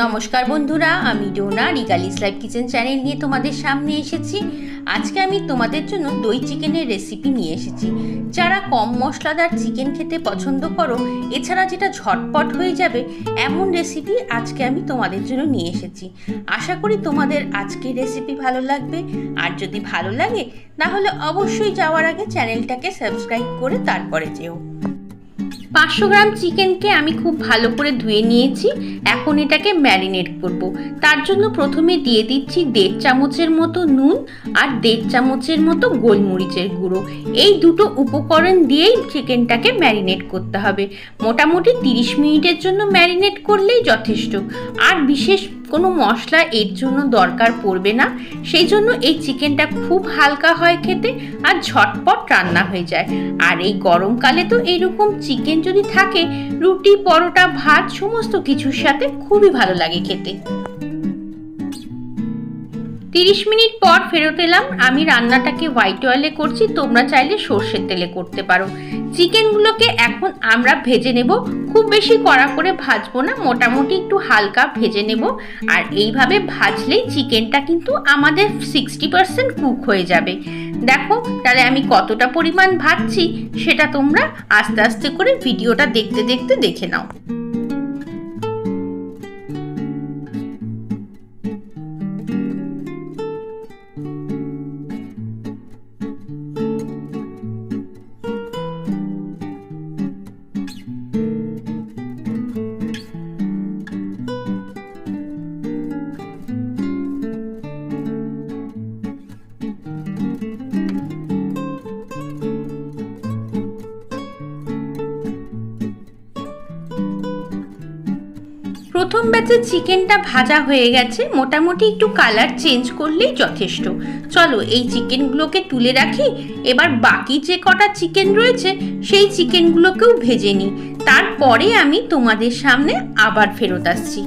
নমস্কার বন্ধুরা, আমি ডোনা রিগালিস লাইফ কিচেন চ্যানেল নিয়ে তোমাদের সামনে এসেছি। আজকে আমি তোমাদের জন্য দই চিকেনের রেসিপি নিয়ে এসেছি। যারা কম মশলাদার চিকেন খেতে পছন্দ করো, এছাড়া যেটা ঝটপট হয়ে যাবে এমন রেসিপি আজকে আমি তোমাদের জন্য নিয়ে এসেছি। আশা করি তোমাদের আজকের রেসিপি ভালো লাগবে। আর যদি ভালো লাগে তাহলে অবশ্যই যাওয়ার আগে চ্যানেলটাকে সাবস্ক্রাইব করে তারপরে যেও। 500 গ্রাম চিকেনকে আমি খুব ভালো করে ধুয়ে নিয়েছি। এখন এটাকে ম্যারিনেট করব। তার জন্য প্রথমে দিয়ে দিচ্ছি 1.5 চামচের মতো নুন আর 1.5 চামচের মতো গোলমরিচের গুঁড়ো। এই দুটো উপকরণ দিয়েই চিকেনটাকে ম্যারিনেট করতে হবে। মোটামুটি 30 মিনিটের জন্য ম্যারিনেট করলেই যথেষ্ট। আর বিশেষ কোনো মশলা এর জন্য দরকার পড়বে না। সেই জন্য এই চিকেনটা খুব হালকা হয় খেতে আর ঝটপট রান্না হয়ে যায়। আর এই গরমকালে তো এইরকম চিকেন যদি থাকে, রুটি, পরোটা, ভাত সমস্ত কিছুর সাথে খুবই ভালো লাগে খেতে। 30 মিনিট পর ফেরত এলাম। আমি রান্নাটাকে হোয়াইট অয়েলে করছি, তোমরা চাইলে সর্ষের তেলে করতে পারো। চিকেনগুলোকে এখন আমরা ভেজে নেব। খুব বেশি কড়া করে ভাজবো না, মোটামুটি একটু হালকা ভেজে নেব। আর এইভাবে ভাজলেই চিকেনটা কিন্তু আমাদের 60% কুক হয়ে যাবে। দেখো তাহলে আমি কতটা পরিমাণ ভাজছি সেটা তোমরা আস্তে আস্তে করে ভিডিওটা দেখতে দেখতে দেখে নাও। প্রথম ব্যাচে চিকেনটা ভাজা হয়ে গেছে, মোটামুটি একটু কালার চেঞ্জ করলেই যথেষ্ট। চলো এই চিকেনগুলোকে তুলে রাখি। এবার বাকি যে কটা চিকেন রয়েছে সেই চিকেনগুলোকেও ভেজে নিই। তারপরে আমি তোমাদের সামনে আবার ফেরত আসছি।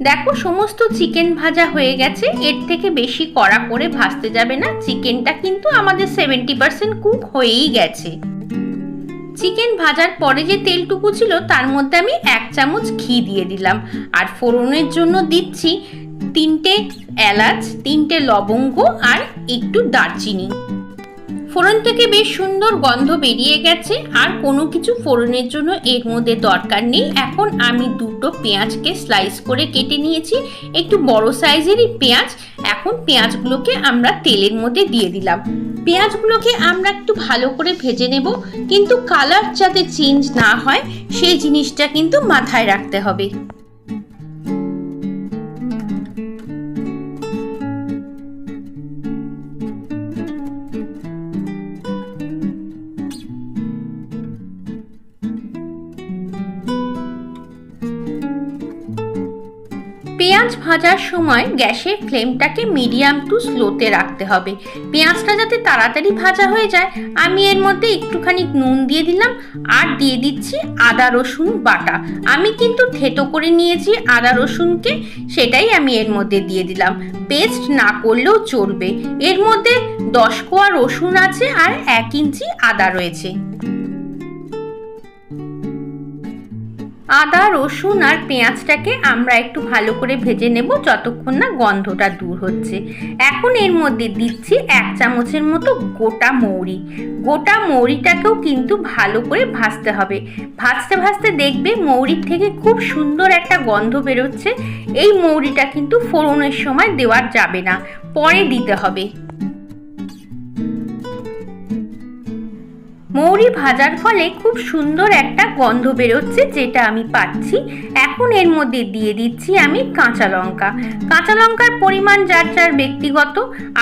দেখো সমস্ত চিকেন ভাজা হয়ে গেছে। এর থেকে বেশি কড়া করে ভাজতে যাবে না। চিকেনটা কিন্তু আমাদের 70% কুক হয়েই গেছে। চিকেন ভাজার পরে যে তেলটুকু ছিল তার মধ্যে আমি 1 চামচ ঘি দিয়ে দিলাম। আর ফোড়নের জন্য দিচ্ছি 3টে এলাচ, 3টে লবঙ্গ আর একটু দারচিনি। ফোড়ন থেকে বেশ সুন্দর গন্ধ বেরিয়ে গেছে। আর কোনো কিছু ফোড়নের জন্য এর মধ্যে দরকার নেই। এখন আমি 2টো পেঁয়াজকে স্লাইস করে কেটে নিয়েছি, একটু বড় সাইজেরই পেঁয়াজ। এখন পেঁয়াজগুলোকে আমরা তেলের মধ্যে দিয়ে দিলাম। পেঁয়াজগুলোকে আমরা একটু ভালো করে ভেজে নেব, কিন্তু কালার যাতে চেঞ্জ না হয় সেই জিনিসটা কিন্তু মাথায় রাখতে হবে। পেঁয়াজ ভাজার সময় গ্যাসের ফ্লেমটাকে মিডিয়াম টু স্লোতে রাখতে হবে। পেঁয়াজটা যাতে তাড়াতাড়ি ভাজা হয়ে যায়, আমি এর মধ্যে একটুখানি নুন দিয়ে দিলাম আর দিয়ে দিচ্ছি আদা রসুন বাটা। আমি কিন্তু থেতো করে নিয়েছি আদা রসুনকে, সেটাই আমি এর মধ্যে দিয়ে দিলাম। পেস্ট না করলেও চলবে। এর মধ্যে 10 কোয়া রসুন আছে আর 1 ইঞ্চি আদা রয়েছে। আদা রসুন আর পেঁয়াজটাকে আমরা একটু ভালো করে ভেজে নেব যতক্ষণ না গন্ধটা দূর হচ্ছে। এখন এর মধ্যে দিচ্ছি 1 চামচের মতো গোটা মৌরি। গোটা মৌরিটাকেও কিন্তু ভালো করে ভাজতে হবে। ভাজতে ভাজতে দেখবে মৌরির থেকে খুব সুন্দর একটা গন্ধ বেরোচ্ছে। এই মৌরিটা কিন্তু ফোড়নের সময় দেওয়া যাবে না, পরে দিতে হবে। মৌরি ভাজার ফলে খুব সুন্দর একটা গন্ধ বেরোচ্ছে, যেটা আমি পাচ্ছি। এখন এর মধ্যে দিয়ে দিচ্ছি আমি কাঁচা লঙ্কা। কাঁচা লঙ্কার পরিমাণ যার যার ব্যক্তিগত।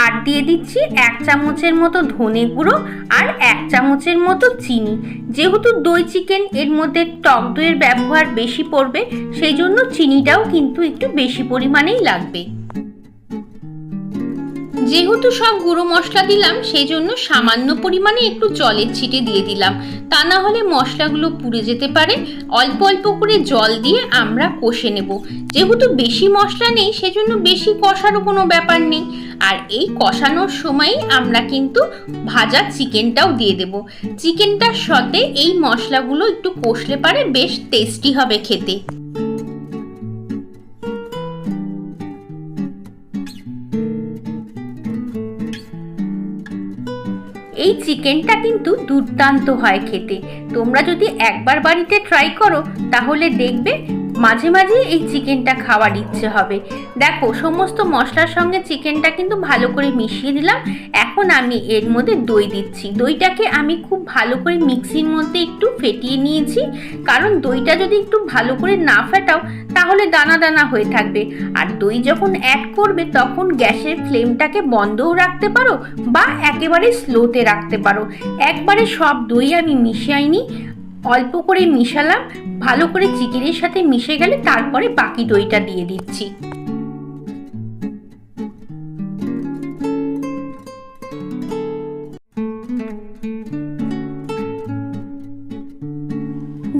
আর দিয়ে দিচ্ছি 1 চামচের মতো ধনে গুঁড়ো আর 1 চামচের মতো চিনি। যেহেতু দই চিকেন, এর মধ্যে টক দইয়ের ব্যবহার বেশি পড়বে, সেই জন্য চিনিটাও কিন্তু একটু বেশি পরিমাণেই লাগবে। যেহেতু সব গুঁড়ো মশলা দিলাম সেই জন্য সামান্য পরিমাণে একটু জলের ছিটে দিয়ে দিলাম, তা না হলে মশলাগুলো পুড়ে যেতে পারে। অল্প অল্প করে জল দিয়ে আমরা কষে নেব। যেহেতু বেশি মশলা নেই সেজন্য বেশি কষারও কোনো ব্যাপার নেই। আর এই কষানোর সময়ই আমরা কিন্তু ভাজা চিকেনটাও দিয়ে দেব। চিকেনটার সাথে এই মশলাগুলো একটু কষলে পারে বেশ টেস্টি হবে খেতে। এই চিকেনটা কিন্তু দুর্দান্ত হয় খেতে। তোমরা যদি একবার বাড়িতে ট্রাই করো তাহলে দেখবে মাঝে মাঝে এই চিকেনটা খাওয়ার ইচ্ছে হবে। দেখো সমস্ত মশলার সঙ্গে চিকেনটা কিন্তু ভালো করে মিশিয়ে দিলাম। এখন আমি এর মধ্যে দই দিচ্ছি। দইটাকে আমি খুব ভালো করে মিক্সির মধ্যে একটু ফেটিয়ে নিয়েছি, কারণ দইটা যদি একটু ভালো করে না ফেটাও তাহলে দানা দানা হয়ে থাকবে। আর দই যখন অ্যাড করবে তখন গ্যাসের ফ্লেমটাকে বন্ধও রাখতে পারো বা একেবারে স্লোতে রাখতে পারো। একবারে সব দই আমি মিশাইনি, অল্প করে মিশালাম। ভালো করে চিকেনের সাথে মিশে গেলে তারপরে বাকি দইটা দিয়ে দিচ্ছি।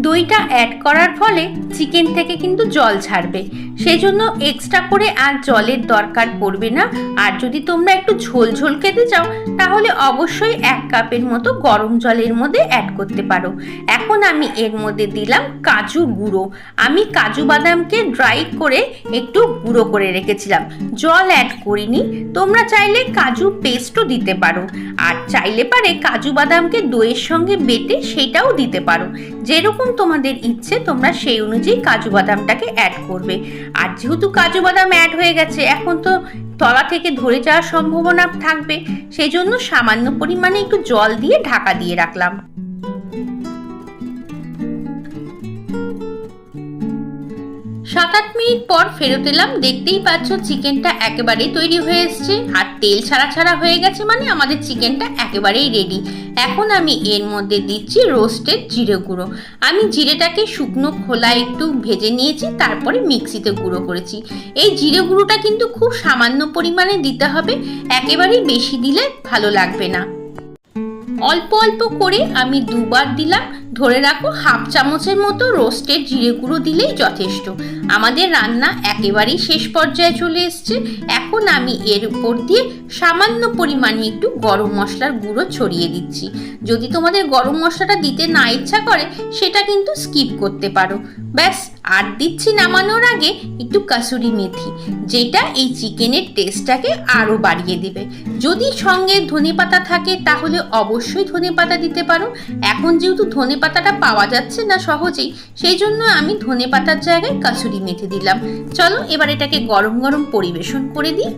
দইটা অ্যাড করার ফলে চিকেন থেকে কিন্তু জল ছাড়বে, সেজন্য এক্সট্রা করে আর জলের দরকার পড়বে না। আর যদি তোমরা একটু ঝোল ঝোল খেতে চাও তাহলে অবশ্যই 1 কাপের মতো গরম জলের মধ্যে অ্যাড করতে পারো। এখন আমি এর মধ্যে দিলাম কাজু গুঁড়ো। আমি কাজু বাদামকে ড্রাই করে একটু গুঁড়ো করে রেখেছিলাম, জল অ্যাড করিনি। তোমরা চাইলে কাজু পেস্টও দিতে পারো, আর চাইলে পারে কাজু বাদামকে দইয়ের সঙ্গে বেটে সেটাও দিতে পারো। যেরকম তোমাদের ইচ্ছে তোমরা সেই অনুযায়ী কাজু বাদামটাকে অ্যাড করবে। আর যেহেতু কাজু বাদাম অ্যাড হয়ে গেছে এখন তো তলা থেকে ধরে যাওয়ার সম্ভাবনা থাকবে, সেই জন্য সামান্য পরিমাণে একটু জল দিয়ে ঢাকা দিয়ে রাখলাম। 7-8 মিনিট পর ফেরত এলাম। দেখতেই পাচ্ছ চিকেনটা একেবারেই তৈরি হয়ে এসছে আর তেল ছাড়া ছাড়া হয়ে গেছে, মানে আমাদের চিকেনটা একেবারেই রেডি। এখন আমি এর মধ্যে দিচ্ছি রোস্টেড জিরে গুঁড়ো। আমি জিরেটাকে শুকনো খোলায় একটু ভেজে নিয়েছি, তারপরে মিক্সিতে গুঁড়ো করেছি। এই জিরে গুঁড়োটা কিন্তু খুব সামান্য পরিমাণে দিতে হবে, একেবারেই বেশি দিলে ভালো লাগবে না। অল্প অল্প করে আমি 2 বার দিলাম। ধরে রাখো 1/2 চামচের মতো রোস্টেড জিরে গুঁড়ো দিলেই যথেষ্ট। আমাদের রান্না একেবারেই শেষ পর্যায়ে চলে এসছে। এখন আমি এর উপর দিয়ে সামান্য পরিমাণে একটু গরম মশলার গুঁড়ো ছড়িয়ে দিচ্ছি। যদি তোমাদের গরম মশলাটা দিতে না ইচ্ছা করে সেটা কিন্তু স্কিপ করতে পারো। ব্যাস, আর দিচ্ছি নামানোর আগে একটু কাসুরি মেথি, যেটা এই চিকেনের টেস্টটাকে আরও বাড়িয়ে দেবে। যদি সঙ্গে ধনেপাতা থাকে তাহলে অবশ্যই ধনেপাতা দিতে পারো। এখন যেহেতু ধনেপাতাটা পাওয়া যাচ্ছে না সহজেই, সেই জন্য আমি ধনেপাতার জায়গায় কাসুরি মেথি দিলাম। চলো এবার এটাকে গরম গরম পরিবেশন করে দিই।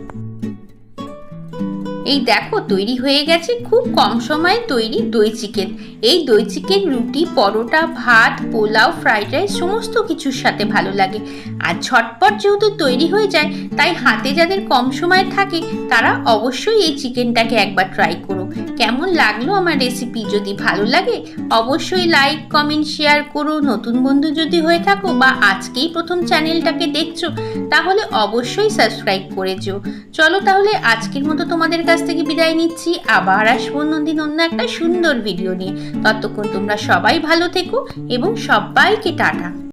এই দেখো তৈরি হয়ে গেছে খুব কম সময়ে তৈরি দই চিকেন। এই দই চিকেন রুটি, পরোটা, ভাত, পোলাও, ফ্রাইড রাইস সমস্ত কিছুর সাথে ভালো লাগে। আর ঝটপট যেহেতু তৈরি হয়ে যায়, তাই হাতে যাদের কম সময় থাকে তারা অবশ্যই এই চিকেনটাকে একবার ট্রাই করো। কেমন লাগলো আমার রেসিপি? যদি ভালো লাগে অবশ্যই লাইক, কমেন্ট, শেয়ার করো। নতুন বন্ধু যদি হয়ে থাকো বা আজকেই প্রথম চ্যানেলটাকে দেখছো তাহলে অবশ্যই সাবস্ক্রাইব করে যেও। চলো তাহলে আজকের মতো তোমাদের কাছ থেকে বিদায় নিচ্ছি। আবার আসবো অন্যদিন অন্য একটা সুন্দর ভিডিও নিয়ে। ততক্ষণ তোমরা সবাই ভালো থেকো এবং সবাইকে টাটা।